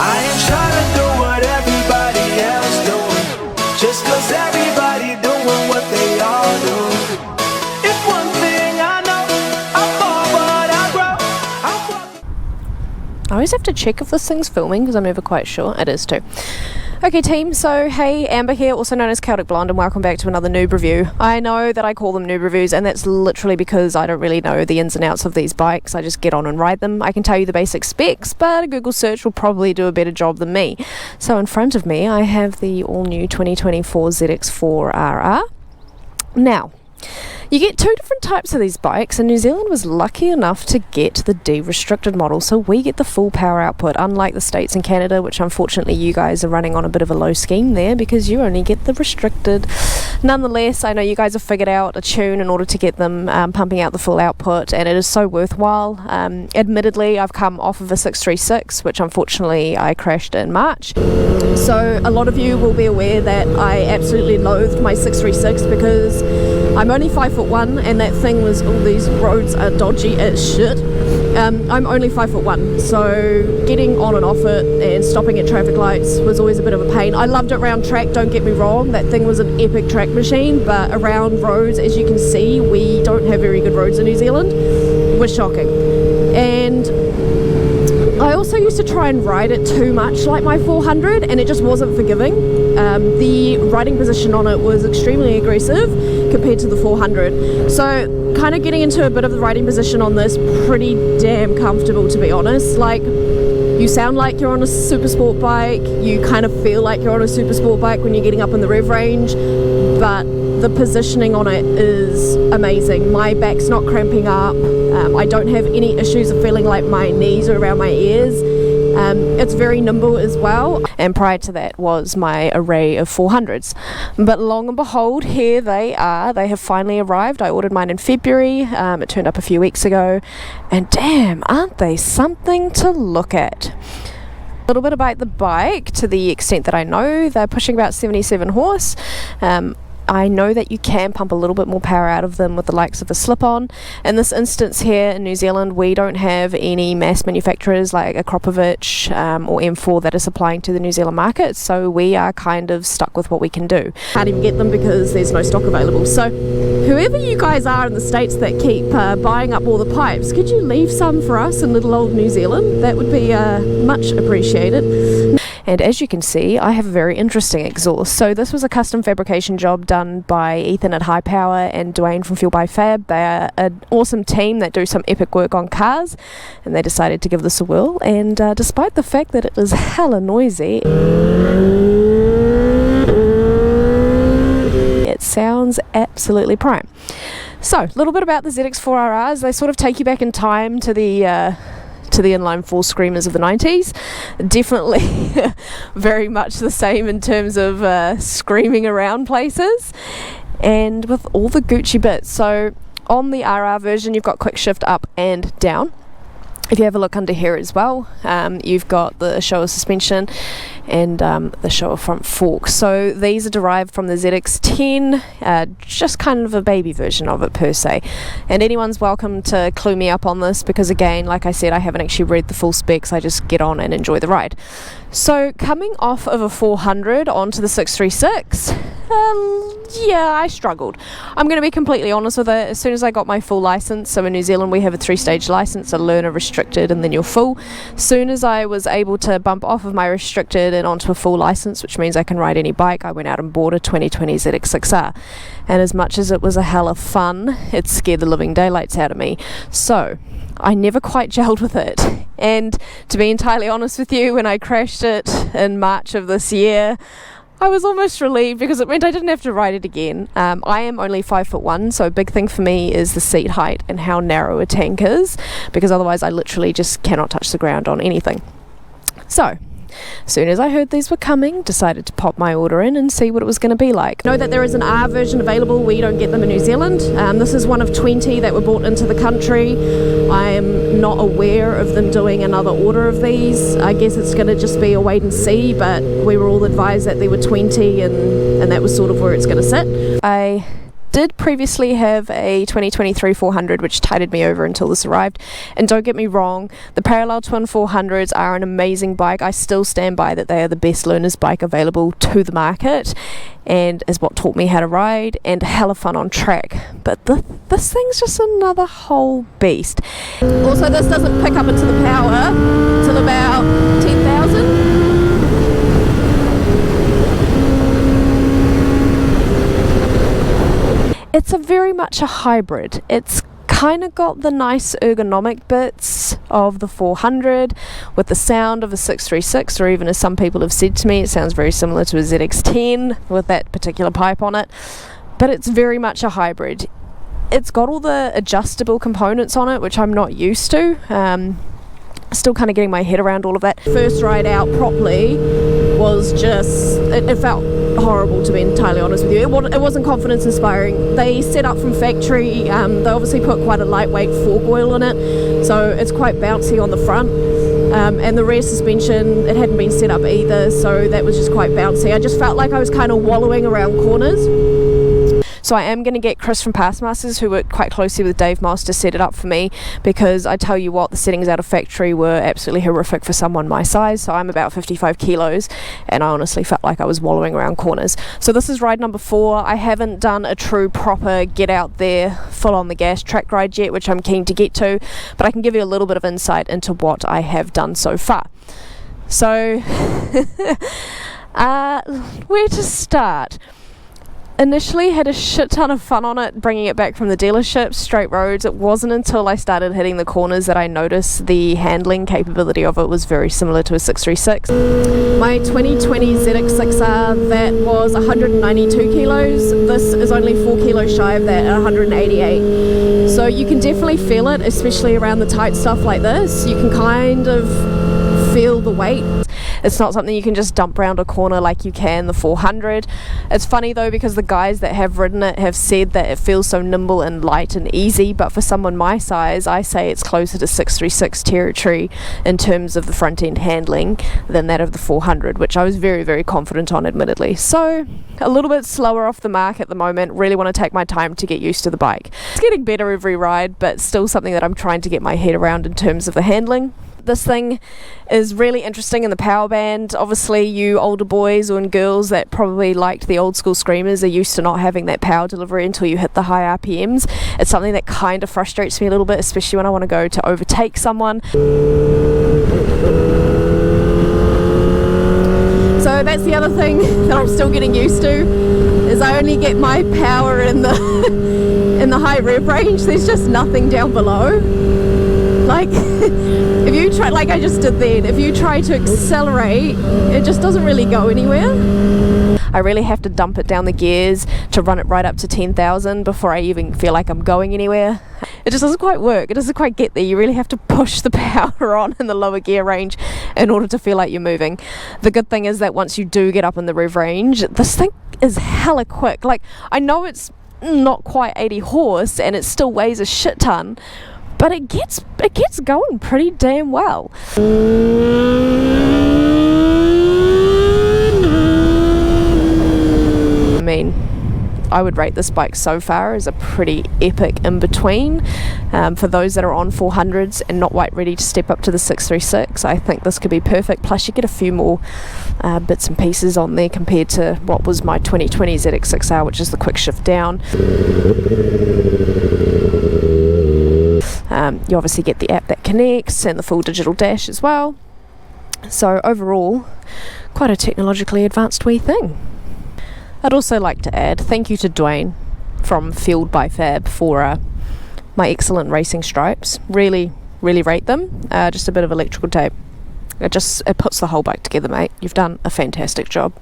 I ain't trying to do what everybody else doing, just cause everybody doing what they all do. If one thing I know, I fall but I grow. I always have to check if this thing's filming because I'm never quite sure. It is too. Okay team, so hey, Amber here, also known as Celtic Blonde, and welcome back to another noob review. I know that I call them noob reviews, and that's literally because I don't really know the ins and outs of these bikes. I just get on and ride them. I can tell you the basic specs, but a Google search will probably do a better job than me. So in front of me I have the all-new 2024 ZX-4RR. Now, you get two different types of these bikes, and New Zealand was lucky enough to get the D-restricted model, so we get the full power output, unlike the States and Canada, which unfortunately you guys are running on a bit of a low scheme there because you only get the restricted. Nonetheless, I know you guys have figured out a tune in order to get them pumping out the full output, and it is so worthwhile. Admittedly, I've come off of a 636, which unfortunately I crashed in March, so a lot of you will be aware that I absolutely loathed my 636 because I'm only 5'1", and that thing was, all these roads are dodgy as shit. I'm only 5'1", so getting on and off it and stopping at traffic lights was always a bit of a pain. I loved it around track, don't get me wrong, that thing was an epic track machine, but around roads, as you can see, we don't have very good roads in New Zealand. Was shocking. And I also used to try and ride it too much like my 400, and it just wasn't forgiving. The riding position on it was extremely aggressive compared to the 400. So kind of getting into a bit of the riding position on this, pretty damn comfortable to be honest. Like, you sound like you're on a super sport bike, you kind of feel like you're on a super sport bike when you're getting up in the rev range, but the positioning on it is amazing. My back's not cramping up. I don't have any issues of feeling like my knees are around my ears. It's very nimble as well, and prior to that was my array of 400s. But long and behold, here they are. They have finally arrived. I ordered mine in February. It turned up a few weeks ago, and damn, aren't they something to look at. A little bit about the bike, to the extent that I know, they're pushing about 77 horse. I know that you can pump a little bit more power out of them with the likes of the slip-on. In this instance here in New Zealand, we don't have any mass manufacturers like a Kropovich or M4 that are supplying to the New Zealand market, so we are kind of stuck with what we can do. Can't even get them because there's no stock available. So whoever you guys are in the States that keep buying up all the pipes, could you leave some for us in little old New Zealand? That would be much appreciated. And as you can see, I have a very interesting exhaust. So this was a custom fabrication job done by Ethan at High Power and Dwayne from Fuel by Fab. They are an awesome team that do some epic work on cars, and they decided to give this a whirl. And despite the fact that it is hella noisy, it sounds absolutely prime. So, a little bit about the ZX-4RRs. They sort of take you back in time to the inline four screamers of the 90s. Definitely very much the same in terms of screaming around places, and with all the Gucci bits. So on the RR version you've got quick shift up and down. If you have a look under here as well, you've got the Showa suspension and the Showa front fork. So these are derived from the ZX-10, just kind of a baby version of it per se. And anyone's welcome to clue me up on this because, again, like I said, I haven't actually read the full specs. I just get on and enjoy the ride. So coming off of a 400 onto the 636, yeah, I struggled. I'm going to be completely honest with it. As soon as I got my full license, so in New Zealand we have a 3-stage license, a learner, restricted, and then your full. Soon as I was able to bump off of my restricted and onto a full license, which means I can ride any bike, I went out and bought a 2020 ZX-6R. And as much as it was a hell of fun, it scared the living daylights out of me. So I never quite gelled with it. And to be entirely honest with you, when I crashed it in March of this year, I was almost relieved because it meant I didn't have to ride it again. I am only 5'1", so a big thing for me is the seat height and how narrow a tank is, because otherwise I literally just cannot touch the ground on anything. So as soon as I heard these were coming, decided to pop my order in and see what it was going to be like. Know that there is an R version available. We don't get them in New Zealand. This is one of 20 that were brought into the country. I am not aware of them doing another order of these. I guess it's going to just be a wait and see, but we were all advised that there were 20 and that was sort of where it's going to sit. I did previously have a 2023 400 which tided me over until this arrived, and don't get me wrong, the parallel twin 400s are an amazing bike. I still stand by that they are the best learner's bike available to the market and is what taught me how to ride and hella fun on track, but this thing's just another whole beast. Also, this doesn't pick up into the power till about 10,000. It's a very much a hybrid. It's kind of got the nice ergonomic bits of the 400 with the sound of a 636, or even as some people have said to me, it sounds very similar to a ZX-10 with that particular pipe on it, but it's very much a hybrid. It's got all the adjustable components on it, which I'm not used to. Still kind of getting my head around all of that. First ride out properly was just, it felt horrible, to be entirely honest with you. It wasn't confidence inspiring. They set up from factory, they obviously put quite a lightweight forecoil in it, so it's quite bouncy on the front, and the rear suspension, it hadn't been set up either, so that was just quite bouncy. I just felt like I was kind of wallowing around corners. So I am going to get Chris from Pastmasters, who worked quite closely with Dave Moss, to set it up for me, because I tell you what, the settings out of factory were absolutely horrific for someone my size. So I'm about 55 kilos and I honestly felt like I was wallowing around corners. So this is ride number 4. I haven't done a true proper get out there full on the gas track ride yet, which I'm keen to get to, but I can give you a little bit of insight into what I have done so far. So where to start? Initially had a shit ton of fun on it, bringing it back from the dealership, straight roads. It wasn't until I started hitting the corners that I noticed the handling capability of it was very similar to a 636. My 2020 ZX-4RR, that was 192 kilos. This is only 4 kilos shy of that at 188. So you can definitely feel it, especially around the tight stuff like this. You can kind of feel the weight. It's not something you can just dump around a corner like you can the 400. It's funny though, because the guys that have ridden it have said that it feels so nimble and light and easy, but for someone my size, I say it's closer to 636 territory in terms of the front end handling than that of the 400, which I was very, very confident on, admittedly. So a little bit slower off the mark at the moment. Really want to take my time to get used to the bike. It's getting better every ride, but still something that I'm trying to get my head around in terms of the handling. This thing is really interesting in the power band. Obviously you older boys and girls that probably liked the old school screamers are used to not having that power delivery until you hit the high RPMs. It's something that kind of frustrates me a little bit, especially when I want to go to overtake someone. So that's the other thing that I'm still getting used to, is I only get my power in the in the high rev range. There's just nothing down below. Like, if you try, like I just did then, if you try to accelerate, it just doesn't really go anywhere. I really have to dump it down the gears to run it right up to 10,000 before I even feel like I'm going anywhere. It just doesn't quite work. It doesn't quite get there. You really have to push the power on in the lower gear range in order to feel like you're moving. The good thing is that once you do get up in the rev range, this thing is hella quick. Like, I know it's not quite 80 horse and it still weighs a shit ton, but it gets going pretty damn well. I mean, I would rate this bike so far as a pretty epic in between. For those that are on 400s and not quite ready to step up to the 636, I think this could be perfect. Plus you get a few more bits and pieces on there compared to what was my 2020 ZX-4RR, which is the quick shift down. You obviously get the app that connects and the full digital dash as well. So overall, quite a technologically advanced wee thing. I'd also like to add thank you to Dwayne from Fueled by Fab for my excellent racing stripes. Really, really rate them. Just a bit of electrical tape. It puts the whole bike together, mate. You've done a fantastic job.